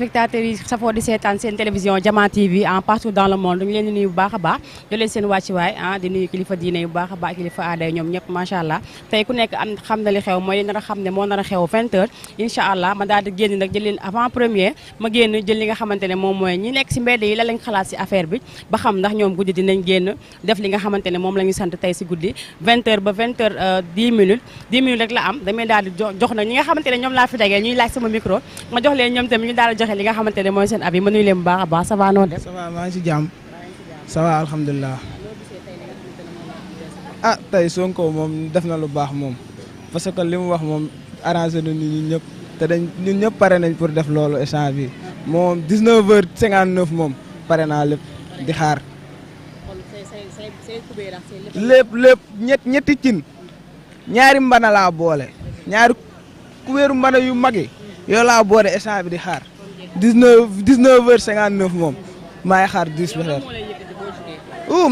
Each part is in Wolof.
téléspectateurs yi safoo di seetaan seen télévision Jama TV partout dans le monde ñu leen di nuyu bu baax a baax di leen seen wàccuwaay di nuyu kilifa diine yu baax a baax kilifa aada yi ñoom ñëpp macha allah tey ku nekk am xam na li xew mooy nar a xam ne moo nar a xew 20h incha allah ma daal di génn nag jël leen avant première ma génn jël li nga xamante ne moom mooy ñi nekk si mbedd yi la lañ xalaat si affaire bi ba xam ndax ñoom guddi dinañ génn def li nga xamante ne moom la ñu sant tey si guddi 20h ba 20h 10 minutes 10 minutes rek la am damay daal di jox nag ñi nga xamante ne ñoom laa fi dagee ñuy laaj sama micro ma jox leen ñoom tamit ñu daal di joxe li nga xamante ne mooy seen ab yi ma nuyu leen bu baax a baax ça va noo def. ça va maa ngi si jàmm ça va alhamdulilah. tey Sonko moom def na lu baax moom parce que li mu wax moom arrangé na ñun ñëpp te ñun ñëpp pare nañ pour def loolu échange bi moom 19h59 moom pare naa lépp di xaar. lépp ñetti cin ñaari mbana laa boole ñaari kubéeru mbana yu mag yi yow laa boole échange bi di xaar 19h59 moom maay xaar 10 ba xeer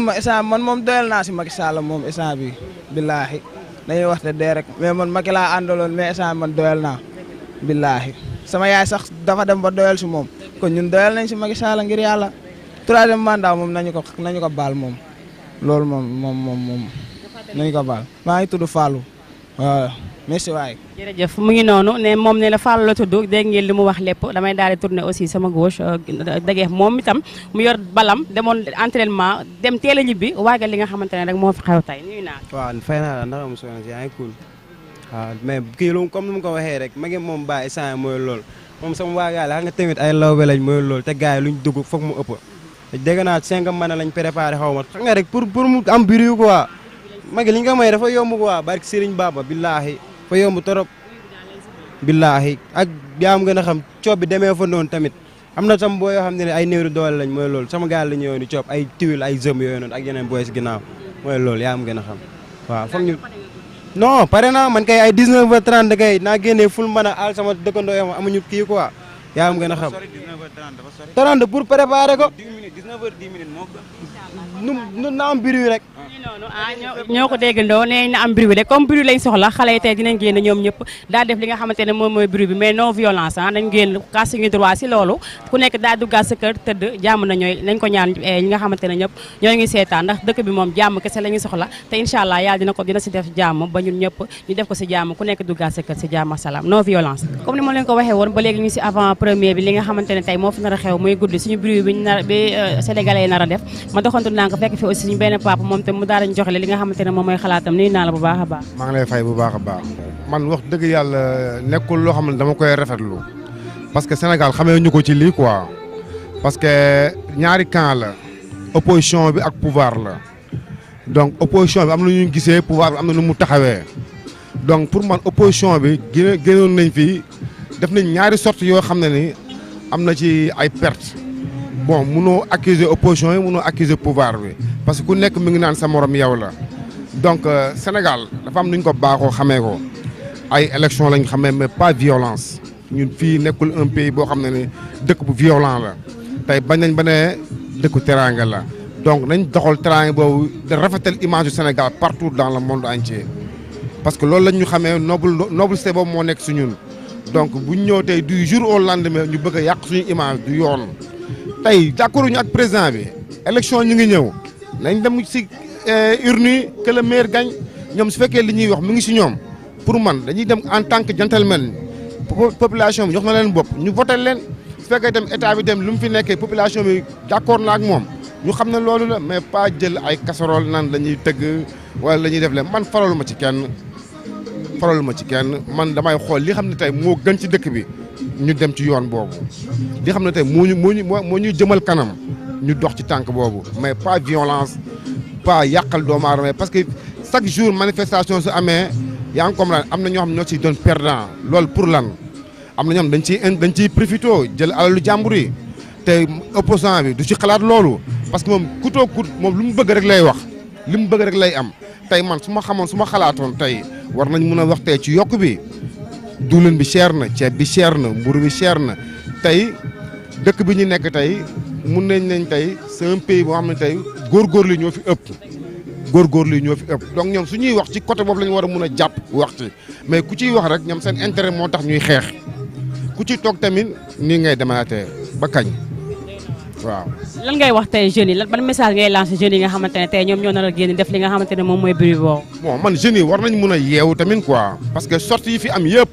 ma échange man moom doyal naa si Macky Sall moom échange bi billaahi dañuy wax te dee rek mais man Macky laa àndaloon mais échange man doyal naa billaahi sama yaay sax dafa dem ba doyal si moom kon ñun doyal nañ si Macky Sall ngir yàlla troisième mandat moom nañu ko baal moom loolu moom nañu ko baal maa ngi tudd Fallou waaw merci waay. jërëjëf mu ngi noonu ne moom ne la Fallou la tudd dégg ngeen li mu wax lépp damay daal di tourner aussi sama gauche dëgg moom itam mu yor balam demoon entraînement dem teel a ñibbi waagal li nga xamante ne rek moo fi xew tey nuyu naa. waaw fay naa la naka mu soxna si yaa ngi cool waaw mais kii lu comme ni mu ko waxee rek ma ngi moom ba instant mooy loolu moom sama waagaale xam nga tamit ay lawbe lañ mooy loolu te gars yi luñ dugg foog mu ëpp dégg naa 5 mën lañ préparé xaw ma xam nga rek pour mu am biir quoi ma ngi li nga may dafa yomb quoi barki Serigne Baba billaahi fa yomb torop billaahi ak yaam gën a xam coob bi demee fa noonu tamit am na tam boo yoo xam ne ay néeru doole lañ mooy loolu sama gaal la ñëwoon di coob ay tiwil ay zëm yooyu noonu ak yeneen booy si ginnaaw mooy loolu yaa am gën a xam waaw foog ñu non pare naa man kay ay 19h30 kay naa génnee ful mën a aal sama dëkkandoo yoo amuñu kii quoi yaa am gën a xam 30 pour préparer ko 19h10 moo nu na am biir rek ñoo ko déggandoo nee na am bruit bi rek comme bruit lañ soxla xale yi tey dinañ génn ñoom ñëpp daal def li nga xamante ne moom mooy bruit bi mais non violence nañ génn kaas suñu droit si loolu ku nekk daal duggaat sa kër tëdd jàmm na ñooy nañ ko ñaan ñi nga xamante ne ñëpp ñoo ngi seetaan ndax dëkk bi moom jàmm kese la ñuy soxla te incha allah yàlla dina si def jàmm ba ñun ñëpp ñu def ko si jàmm ku nekk duggaat sa kër si jàmm ak salaam non violence comme ni ma leen ko waxee woon ba léegi ñu si avant premier bi li nga xamante ne tey moo fi nar a xew muy guddi suñu bruit bi sénégalais yi nar a def ma doxantu naa ko fekk fi aussi suñu benn papa moom te mu daal di joxe li nga xamante ne moom mooy xalaatam nuyu naa la bu baax a baax. maa ngi lay fay bu baax a baax man wax dëgg yàlla nekkul loo xam ne dama koy rafetlu parce que Sénégal xamee ñu ko ci lii quoi parce que ñaari camp la opposition bi ak pouvoir la donc opposition bi am na ñu gisee pouvoir bi am na nu mu taxawee donc pour man opposition bi génnoon nañ fii def nañ ñaari sorte yoo xam ne ni am na ci ay perte bon munoo accuser opposition yi munoo accuser pouvoir bi parce que ku nekk mi ngi naan sa morom yow la donc Sénégal dafa am nu ñu ko baaxoo xamee ko ay élection lañ xamee mais pas violence ñun fii nekkul un pays boo xam ne ni dëkk bu violent la tey bañ nañ ba ne dëkku teraanga la donc nañ doxal teraanga boobu de rafetal image du Sénégal partout dans le monde entier parce que loolu lañ ñu xamee noblesse boobu moo nekk si ñun donc buñ ñëw tey du jour au lendemain ñu bëgg a yàq suñu image du yoon tey d'accord ñu ak président bi élection ñu ngi ñëw nañ dem si urne que le maire gagne ñoom su fekkee li ñuy wax mu ngi si ñoom pour man dañuy dem en tant que gentleman population bi jox na leen bopp ñu voté leen su fekkee itam état bi dem lu mu fi nekkee population bi d'accord na ak moom ñu xam ne loolu la mais pas jël ay casserole naan la ñuy tëgg wala la ñuy def leen man faralu ma ci kenn man damay xool li xam ne tey moo gën ci dëkk bi ñu dem ci yoon boobu li xam ne tey moo ñu jëmal kanam ñu dox ci tànk boobu mais pas violence pas yàqal doomu aadama parce que chaque jour manifestation su amee yaa ngi comprendre am na ñoo xam ne ñoo ciy doon perdant loolu pour lan am na ñoom dañ ciy profité jël alalu jàmbur yi te opposant bi du ci xalaat loolu parce que moom kutoo kut moom lu mu bëgg rek lay wax li mu bëgg rek lay am tey man su ma xamoon su ma xalaatoon tey war nañ mën a wax tey ci yokk bi diwlin bi cher na ceeb bi cher na mburu bi cher na tey dëkk bi ñu nekk tey mun nañ tey c'est un pays boo xam ne tey góorgóorlu ñoo fi ëpp donc ñoom su ñuy wax ci côté boobu la ñu war a mun a jàpp wax ci mais ku ciy wax rek ñoom seen intérêt moo tax ñuy xeex ku ci toog tamit nii ngay demalaatee ba kañ waaw. lan ngay wax tey jeunes yi lan ban message ngay lancer jeunes yi nga xamante ne tey ñoom ñoo nar a génn def li nga xamante ne moom mooy bruit boobu. bon man jeunes yi war nañ mun a yeewu tamit quoi parce que sorties yi fi am yëpp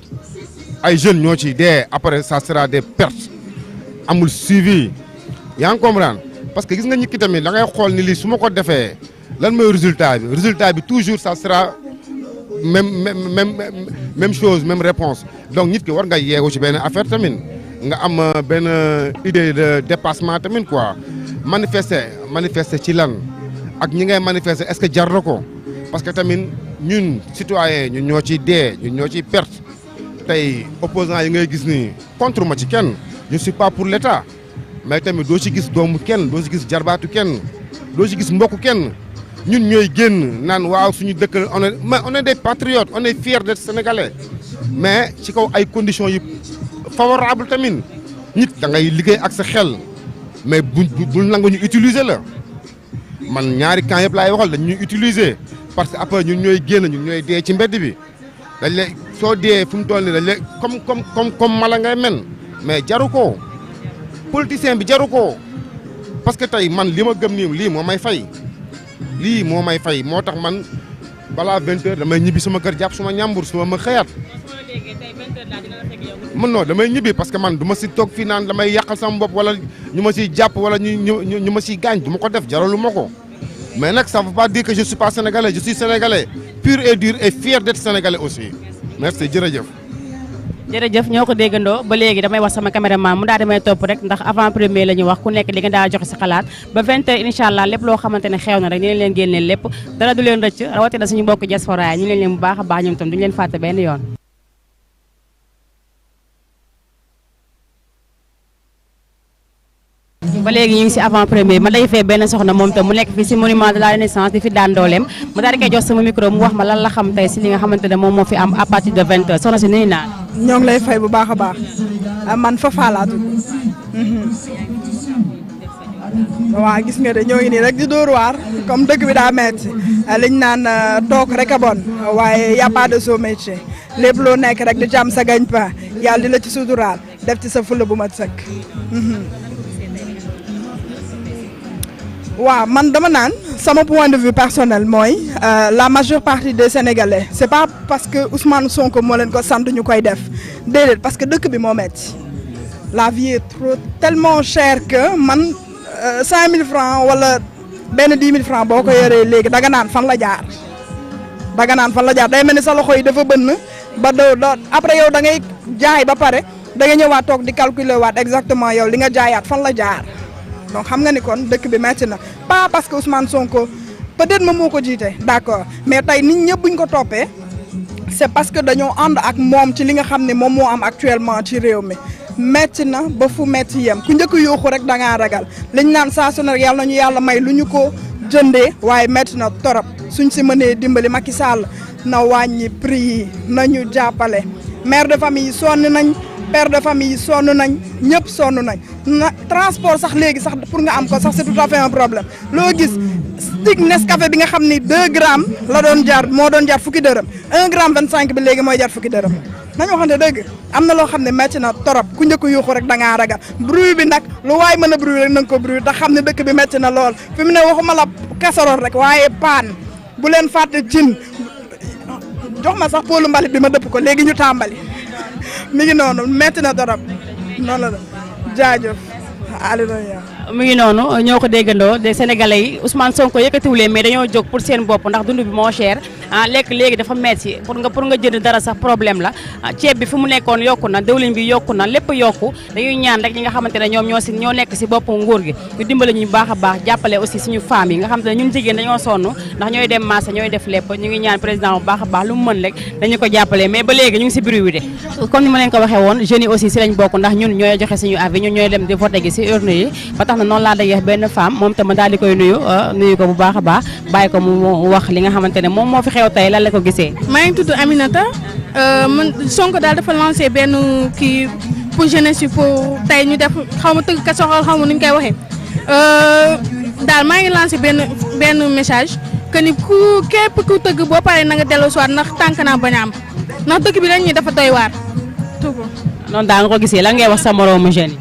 ay jeunes ñoo ci dee après ça sera des pertes amul suivi yaa ngi comprendre parce que gis nga nit ki tamit da ngay xool ni lii su ma ko defee lan mooy résultat bi toujours ça sera même chose même réponse donc nit ki war nga yeewu ci benn affaire tamit nga am benn idée de dépassement tamit quoi manifester ci lan ak ñi ngay manifester est-ce que jar na ko parce que tamit ñun citoyen ñun ñoo ciy dee ñun ñoo ciy perte tey opposants yi ngay gis nii contre ma ci kenn je suis pas pour l'État mais tamit doo ci gis doomu kenn doo ci gis jarbaatu kenn doo ci gis mbokku kenn ñun ñooy génn naan waaw suñu dëkk on est des patriotes on est fiers d'être sénégalais mais ci kaw ay conditions yi favorable tamit nit da ngay liggéey ak sa xel mais bul nangu ñu utiliser la man ñaari camp yëpp laay waxal dañ ñuy utiliser parce que après ñun ñooy génn ñun ñooy dee ci mbedd bi dañ lay soo dee fu mu toll nii dañ lay comme mala ngay men mais jaru ko politicien bi jaru ko parce que tey man li ma gëm nii lii moo may fay moo tax man balaa 20h damay ñibbi sama kër jàpp suma ñàmbur suma ma xëyaat man non damay ñibbi parce que man du ma si toog fii naan damay yàqal sama bopp wala ñu ma siy jàpp wala ñu ma siy gaañ du ma ko def jaralu ma ko mais nag ça veut pas dire que je suis pas sénégalais je suis sénégalais pur et dur et fier d'être sénégalais aussi merci jërëjëf. jërëjëf ñoo ko déggandoo ba léegi damay wax sama caméraman mu daal damay topp rek ndax avant premier la ñu wax ku nekk li nga daal joxe si xalaat ba 20h incha allah lépp loo xamante ne xew na rek ñu leen génneel lépp dara du leen rëcc rawatina suñu mbokk diaspora ñu leen bu baax a baax ñoom tam duñu leen fàtte benn yoon. ba léegi ñu ngi si avant premier ma day fee benn soxna moom tam mu nekk fii si monument de la renaissance di fi daan dooleem mu daal di koy jox sama micro mu wax ma lan la xam tey si li nga xamante ne moom moo fi am à partir de 20h soxna si nuyu naa. ñoo ngi lay fay bu baax a baax man Fafa laa tudd waaw gis nga de ñoo ngi nii rek di dóor waar comme dëkk bi daa metti liñ naan toog rek a bon waaye y a pas de sot métier lépp loo nekk rek di jàmm sa gagne-pain yàlla di la ci suturaal def ci sa fulla bu mat sëkk. waaw man dama naan sama point de vue personnel mooy la majeure partie des Sénégalais c'est pas parce que Ousmane Sonko moo leen ko sant ñu koy def déedéet parce que dëkk bi moo metti la vie est tellement chère que man 5000 francs wala benn 10 000 francs boo ko yoree léegi daga naan fan la jaar day mel ni sa loxo yi dafa bënn ba doo après yow da ngay jaay ba pare da nga ñëwaat toog di calculer waat exactement yow li nga jaayaat fan la jaar. donc xam nga ni kon dëkk bi metti na pas parce que Ousmane Sonko peut-être moom moo ko jiite d'accord mais tey nit ñëpp buñ ko toppee c'est parce que dañoo ànd ak moom ci li nga xam ne moom moo am actuellement ci réew mi metti na ba fu metti yem ku njëkk yuuxu rek da ngaa ragal liñ naan saa su ne rek yàlla nañu yàlla may lu ñu ko jëndee waaye metti na torop suñ si mënee dimbali Macky Sall na wàññi prix yi nañu jàppale mère de famille yi sonn nañ père de famille yi sonn nañ ñëpp sonn nañ na transport sax léegi sax pour nga am ko sax c'est tout à fait un problème loo gis stick Nescafé bi nga xam ni 2 grammes la doon jar moo doon jar fukki dërëm 1 gramme 25 bi léegi mooy jar fukki dërëm nañu waxante dëgg am na loo xam ne metti na torop ku njëkk yuuxu rek da ngaa ragal bruit bi nag lu waay mën a bruit rek na nga ko bruit te xam ne dëkk bi metti na lool fi mu ne waxuma la casserole rek waaye paan bu leen fàtte cin jox ma sax poolu mbalit bi ma dëpp ko léegi ñu tàmbali mi ngi noonu metti na torop noonu la jaajëf alléluia mu ngi noonu ñoo ko déggandoo des sénégalais yi Ousmane Sonko yëkkatiwulee mais dañoo jóg pour seen bopp ndax dund bi moo cher lekk léegi dafa metti pour nga jënd dara sax problème la ceeb bi fu mu nekkoon yokku na diwlin bi yokku na lépp yokku dañuy ñaan rek ñi nga xamante ne ñoom ñoo nekk si bopp nguur gi ñu dimbale ñu baax a baax jàppale aussi suñu femmes yi nga xamante ne ñun jigéen dañoo sonn ndax ñooy dem marché ñooy def lépp ñu ngi ñaan président bu baax a baax lu mu mën rek dañu ko jàppale mais ba léegi ñu ngi si bruit wi de comme ni ma leen ko waxee woon jeunes yi aussi si lañ bokk ndax ñun ñooy joxe suñu avis ñun ñooy dem di voté gi si urne yi ba tax na noonu laa dajeex benn femme moom tamit daal di koy nuyu ko bu baax a baax bàyyi ko mu wax li nga xamante ne moom moo fi xew tey lan la ko gisee. maa ngi tudd Aminata man Sonko daal dafa lancé benn kii pour jeunesse yi pour tey ñu def xaw ma tëgg kat soxal xaw ma nu ñu koy waxee daal maa ngi lancé benn message que ni képp ku tëgg boo paree na nga dellu si waat ndax tànk naa bañ a am ndax dëkk bi dañ ñuy dafa doy waar. noonu daa nga ko gisee lan ngay wax sa moroomu jeunes yi.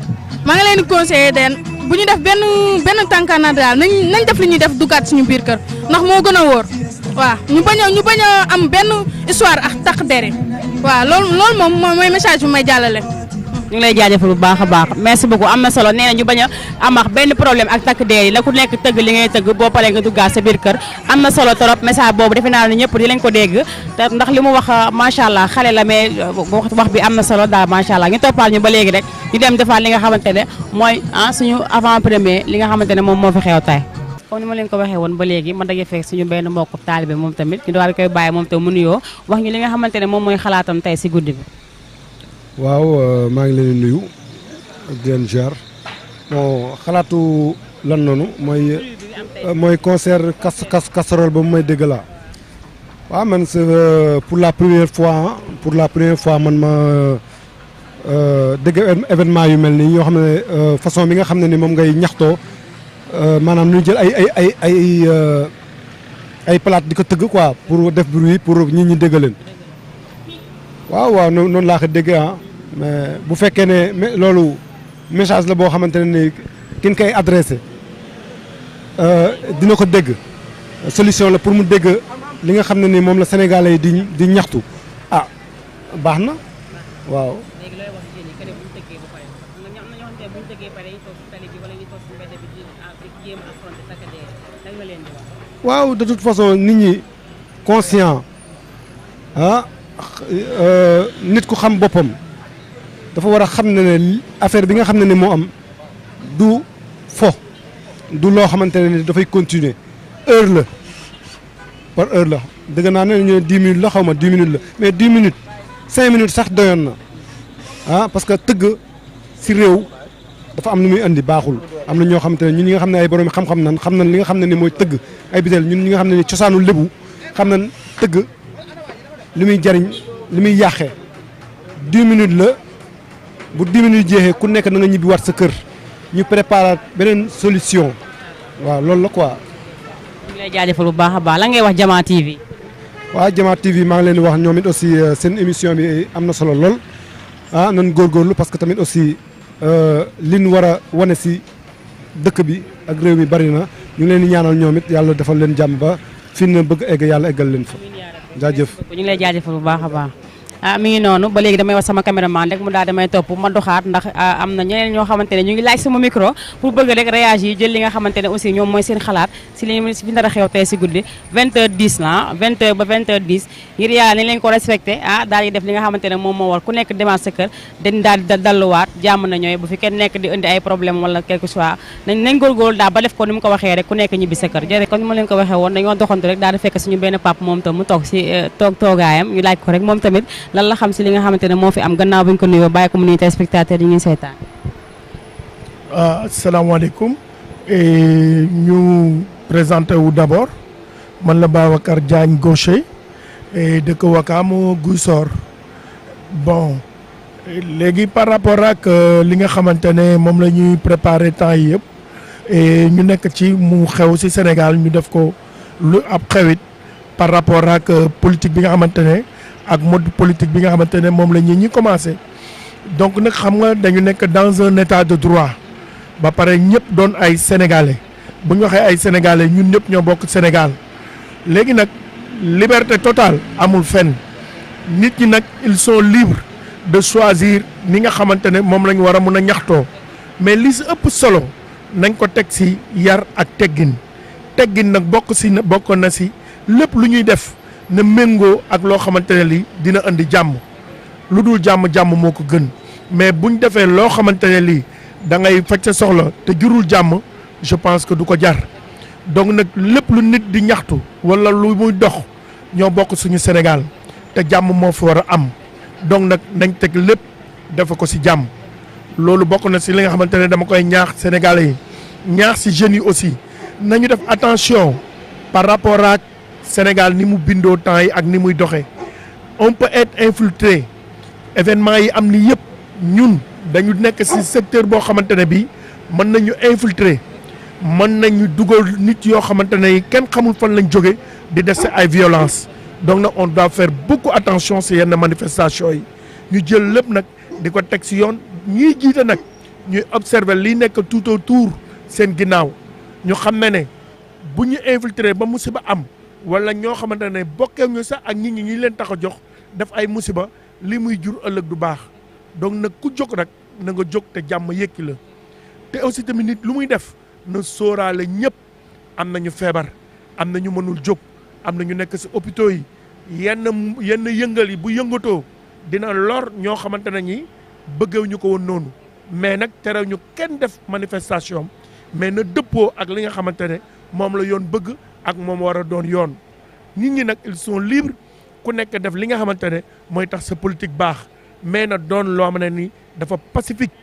maa ngi leen di conseiller den bu ñu def benn tànkaana daal nañ def li ñuy def duggaat suñu biir kër ndax moo gën a wóor waaw ñu bañ a am benn histoire ak takk dere waaw loolu moom mooy message bu may jàllale. ñu ngi lay jaajëfal bu baax a baax merci beaucoup am na solo nee na ñu bañ a amax benn problème ak takk dee yi la ku nekk tëgg li ngay tëgg boo paree nga duggaat sa biir kër am na solo trop message boobu defe naa ne ñëpp di lañ ko dégg te ndax li mu wax macha allah xale la mais wax bi am na solo daal macha allah ñu toppaal ñu ba léegi rek ñu dem defaat li nga xamante ne mooy suñu avant premier li nga xamante ne moom moo fi xew tey. comme ni ma leen ko waxee woon ba léegi ma dajee fekk suñu benn mbokku taalibe moom tamit ñu daal di koy bàyyi moom tamit mu nuyoo wax ñu li nga xamante ne moom mooy xalaatam tey si guddi bi. waaw maa ngi leen di nuyu di leen ziar bon xalaatu lan noonu mooy concert casserole ba mu may dégg laa waaw man c'est pour la première fois man ma dégg événement yu mel nii yoo xam ne façon bi nga xam ne ni moom ngay ñaxtoo maanaam ñu jël ay plate di ko tëgg quoi pour def bruit pour nit ñi dégg leen waaw noonu laa ko déggee mais bu fekkee ne loolu message la boo xamante ne ni kin koy adressé dina ko dégg solution la pour mu dégg li nga xam ne ni moom la Sénégalais yi di ñaxtu baax na waaw. waaw de toute façon nit ñi conscient nit ku xam boppam dafa war a xam ne affaire bi nga xam ne moo am du fo du loo xamante ne ni dafay continuer heure la par heure la dëgg naa ne ñu ne 10 minutes la xaw ma 10 minutes la mais 10 minutes 5 minutes sax doyoon na parce que tëgg si réew dafa am lu muy andi baaxul am na ñoo xamante ne ñun ñi nga xam ne ay borom xam-xam nan xam nañ li nga xam ne ni mooy tëgg ay biteel ñun ñi nga xam ne ni cosaanu lébu xam nañ tëgg li muy jariñ li muy yàqee 10 minutes la bu 10 minutes jeexee ku nekk na nga ñibbi waat sa kër ñu préparer beneen solution waaw loolu la quoi. ñu ngi lay jaajëfal bu baax a baax la ngay wax Jama TV. waaw Jama TV maa ngi leen di wax ñoom it aussi seen émission bi am na solo lool nan góorgóorlu parce que tamit aussi li ñu war a wane si dëkk bi ak réew mi bari na ñu ngi leen di ñaanal ñoom it yàlla defal leen jàmm ba fi na bëgg egg yàlla eggal leen fa jaajëf. ñu ngi lay jaajëfal bu baax a baax. mi ngi noonu ba léegi damay wax sama caméraman rek mu daal damay topp ma doxaat ndax am na ñeneen ñoo xamante ne ñu ngi laaj sama micro pour bëgg rek réagir jël li nga xamante ne aussi ñoom mooy seen xalaat si li fi nar a xew tey si guddi 20h10 la 20h ba 20h10 ngir yàlla nañ leen ko respecté daal di def li nga xamante ne moom moo war ku nekk demaat sa kër dañ daal di dalluwaat jàmm na ñooy bu fi kenn nekk di indi ay problème wala quelque soit nañ góorgóorlu daal ba def ko ni mu ko waxee rek ku nekk ñibbi sa kër jërëjëf comme ni ma leen ko waxee woon dañoo doxantu rek daal di fekk suñu benn pap moom tam mu toog si toogaayam ñu laaj ko rek moom tamit lan la xam si li nga xamante ne moo fi am gannaaw bi ñu ko nuyoo bàyyi ko mu nuyu téléspectateurs yi ñuy seetaan. asalaamaaleykum ñu présenté wu d'abord man la Babacar Diagne Gaucher dëkk Wakaam Guy Sor bon léegi par rapport ak li nga xamante ne moom la ñuy préparer temps yi yëpp ñu nekk ci mu xew ci Sénégal ñu def ko lu ab xewit par rapport ak politique bi nga xamante ne ak mode politique bi nga xamante ne moom la ñi commencé donc nag xam nga dañu nekk dans un état de droit ba pare ñëpp doon ay sénégalais bu ñu waxee ay sénégalais ñun ñëpp ñoo bokk Sénégal léegi nag liberté totale amul fenn nit ñi nag ils sont libres de choisir ni nga xamante ne moom la ñu war a mun a ñaxtoo mais li si ëpp solo nañ ko teg si yar ak teggin nag bokk na si lépp lu ñuy def na méngoo ak loo xamante ne lii dina indi jàmm lu dul jàmm moo ko gën mais buñ defee loo xamante ne lii da ngay faj sa soxla te jurul jàmm je pense que du ko jar donc nag lépp lu nit di ñaxtu wala lu muy dox ñoo bokk suñu Sénégal te jàmm moo fi war a am donc nag nañ teg lépp defe ko si jàmm loolu bokk na si li nga xamante ne dama koy ñaax Sénégalais yi ñaax si jeunes yi aussi nañu def attention par rapport ak Sénégal ni mu bindoo temps yi ak ni muy doxee on peut être infiltré événement yi am ni yëpp ñun dañu nekk ci secteur boo xamante ne bii mën nañu infiltrer mën nañu dugal nit yoo xamante ne kenn xamul fan lañ jóge di def ci ay violence donc nag on doit faire beaucoup attention ci yenn manifestation yi ñu jël lépp nag di ko teg si yoon ñiy jiite nag ñuy observer li nekk tout autour seen ginnaaw ñu xam ne bu ñu infiltré ba musiba am wala ñoo xamante ne bokkee ñu sax ak nit ñi ñi leen tax a jox def ay musiba li muy jur ëllëg du baax donc nag ku jóg rek na nga jóg te jàmm yëkki la te aussi tamit nit lu muy def na sóoraale ñëpp am na ñu feebar am na ñu mënul jóg am na ñu nekk si hôpitaux yi yenn yëngal yi bu yëngatoo dina lor ñoo xamante ne ñi bëggew ñu ko woon noonu mais nag terew ñu kenn def manifestation mais na dëppoo ak li nga xamante ne moom la yoon bëgg ak moom war a doon yoon nit ñi nag ils sont libres ku nekk def li nga xamante ne mooy tax sa politique baax mais na doon loo xam ne ni dafa pacifique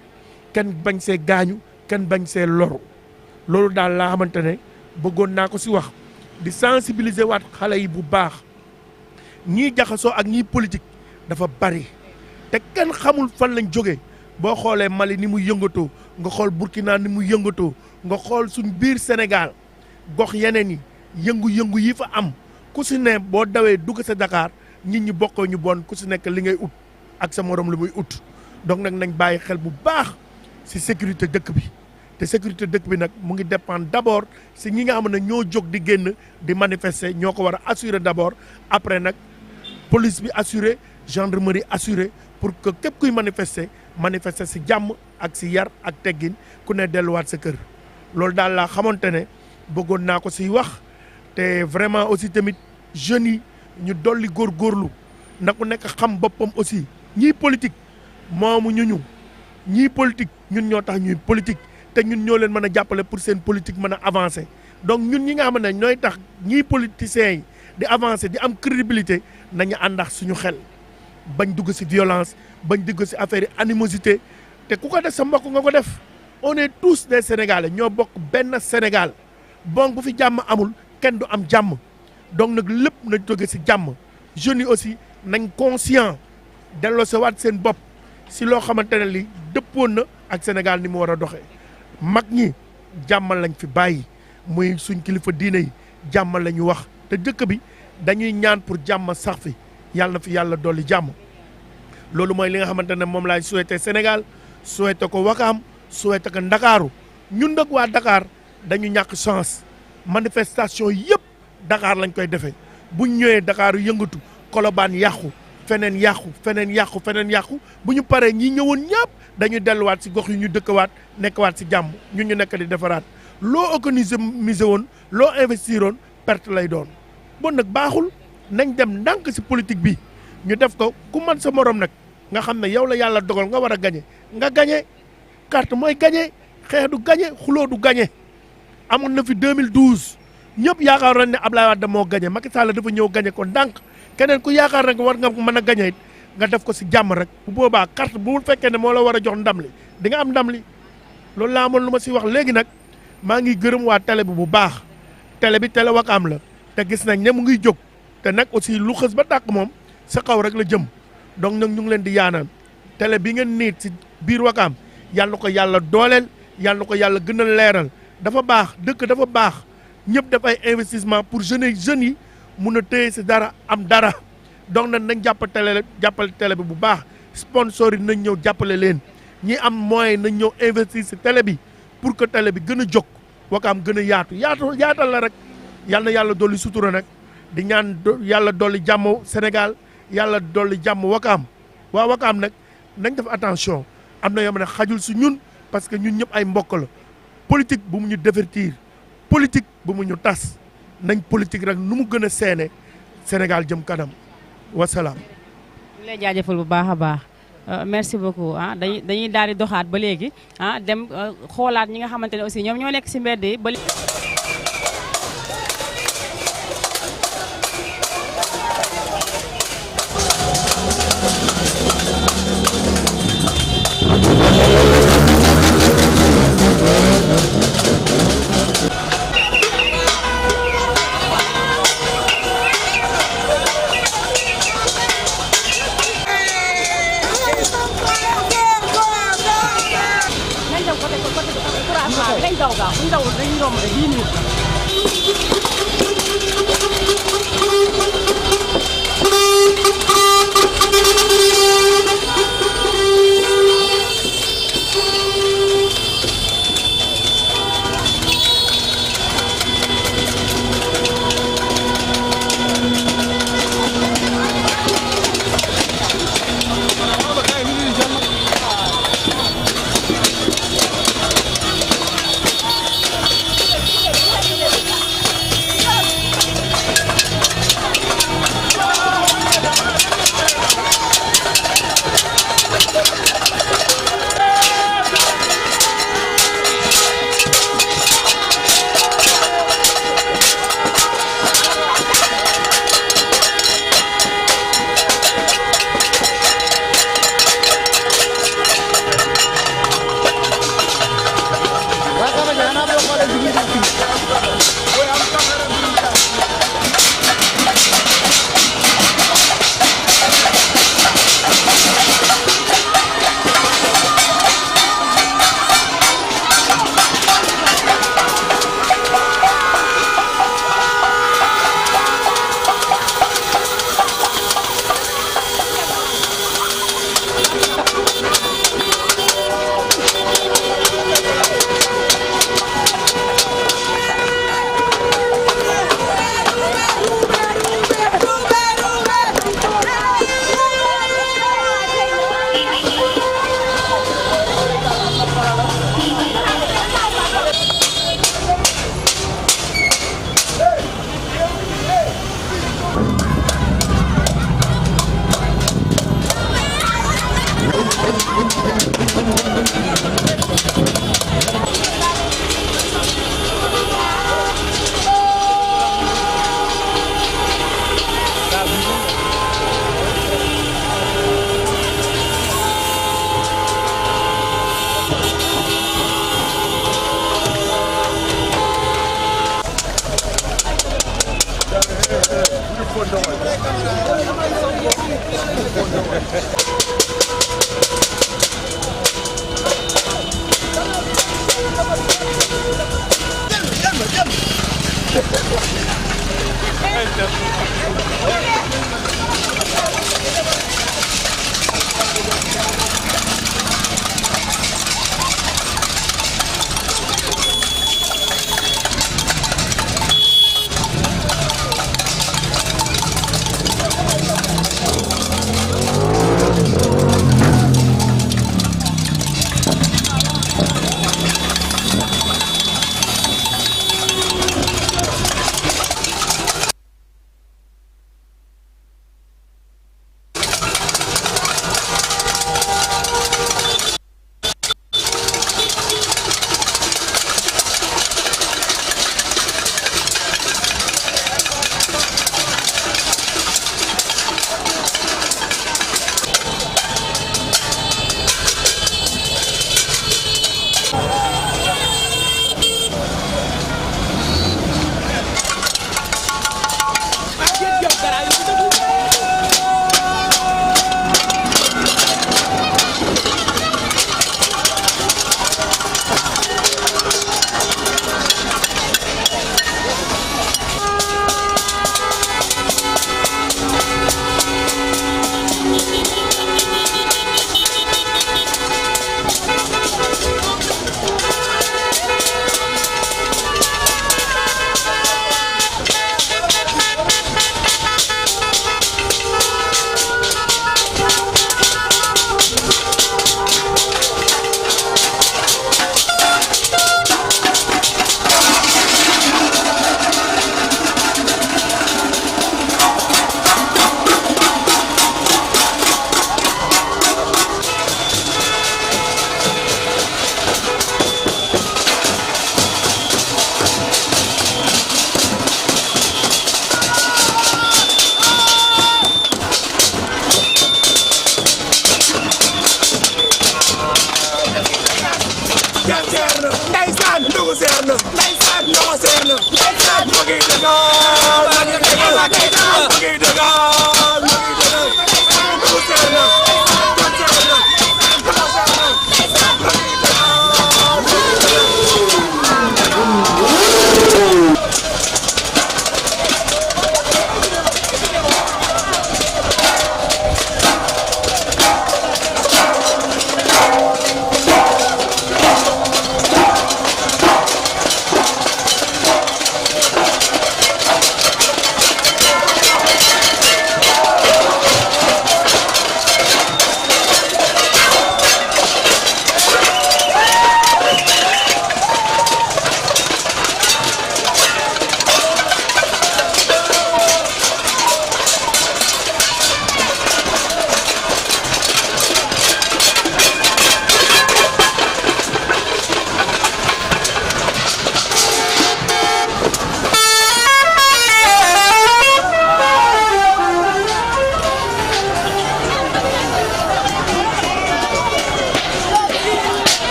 kenn bañ see gaañu kenn bañ see loru loolu daal laa xamante ne bëggoon naa ko si wax di sensibiliser waat xale yi bu baax ñii jaxasoo ak ñii politique dafa bari te kenn xamul fan lañ jógee boo xoolee Mali ni mu yëngatoo nga xool Burkina ni mu yëngatoo nga xool suñ biir Sénégal gox yeneen yi yëngu-yëngu yi fa am ku si ne boo dawee dugg sa Dakar nit ñi bokkoo ñu bon ku si nekk li ngay ut ak sa morom lu muy ut donc nag nañ bàyyi xel bu baax si sécurité dëkk bi te sécurité dëkk bi nag mu ngi dépendre d'abord si ñi nga xam ne ñoo jóg di génn di manifester ñoo ko war a assurer d'abord après nag police bi assurer gendarmerie assurer pour que képp kuy manifester si jàmm ak si yar ak teggin ku ne delluwaat sa kër loolu daal laa xamante ne bëggoon naa ko siy wax te vraiment aussi tamit jeunes yi ñu dolli góorgóorlu na ku nekk xam boppam aussi ñii politique moomu ñu ñii politique ñun ñoo tax ñuy politique te ñun ñoo leen mën a jàppale pour seen politique mën a avancer donc ñun ñi nga xam ne ñooy tax ñii politiciens yi di avancer di am crédibilité nañu àndax suñu xel bañ dugg ci violence bañ dugg ci affaire animosité te ku ko def sa mbokk nga ko def on est tous des Sénégalais ñoo bokk benn Sénégal bon bu fi jàmm amul kenn du am jàmm donc nag lépp nañ jóge ci jàmm jeunes yi aussi nañ conscient delloo sa waat seen bopp ci loo xamante ne li dëppoon na ak Sénégal ni mu war a doxee mag ñi jàmmal lañ fi bàyyi muy suñ kilifa diine yi jàmmal la ñu wax te dëkk bi dañuy ñaan pour jàmm sax fi yàlla na fi yàlla dolli jàmm loolu mooy li nga xamante ne moom laay souhaité Sénégal souhaité ko Wakaam souhaité ko Ndakaaru ñun nag waa Dakar dañu ñàkk chance manifestation yëpp Dakar lañ koy defee buñ ñëwee Dakar yëngatu Colobane yàqu feneen yàqu bu ñu paree ñi ñëwoon ñëpp dañuy delluwaat ci gox yu ñu dëkkawaat nekkawaat ci jàmm ñun ñu nekk di defaraat loo organisé woon loo investiroon perte lay doon bon nag baaxul nañ dem ndànk ci politique bi ñu def ko ku man sa morom nag nga xam ne yow la yàlla dogal nga war a gañe nga gañe carte mooy gañe xeex du gañe xuloo du gañe amoon na fi 2012 ñëpp yaakaaroon ne Abdoulaye Wade moo gañe Macky Sall dafa ñëw gañe ko ndànk keneen ku yaakaar rek war nga mën a gañe it nga def ko ci jàmm rek bu boobaa carte bu fekkee ne moo la war a jox ndam li di nga am ndam li loolu laa amoon lu ma ci wax léegi nag maa ngi gërëm waa télé bi bu baax télé bi télé Wakaam la te gis nañ ne mu ngi jóg te nag aussi lu xës ba tàkk moom sa kaw rek la jëm donc nag ñu ngi leen di yaanal télé bi ngeen niit ci biir Wakaam yàlla na ko yàlla dooleel yàlla na ko yàlla gën a leeral dafa baax dëkk dafa baax ñëpp def ay investissement pour jeunes yi mun a téye ci dara am dara donc nag nañ jàppale télé bi bu baax sponsor yi nañ ñëw jàppale leen ñi am moyen nañ ñëw investir ci télé bi pour que télé bi gën a jóg Wakaam gën a yaatal la rek yàlla na yàlla dolli sutura nag di ñaan yàlla dolli jàmm Sénégal yàlla dolli jàmm Wakaam waa Wakaam nag nañ def attention am na yoo xam ne xajul ci ñun parce que ñun ñëpp ay mbokk la politique bu mu ñu divertir politique bu mu ñu tas nañ politique rek nu mu gën a seene Sénégal jëm kanam wasalaam. ñu lay jaajëfal bu baax a baax merci beaucoup dañuy daal di doxaat ba léegi dem xoolaat ñi nga xamante ne aussi ñoom ñoo nekk ci mbedd yi ba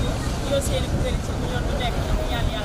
bëgg yor seen i kuréel ci million bu nekk ñu ñaan yàlla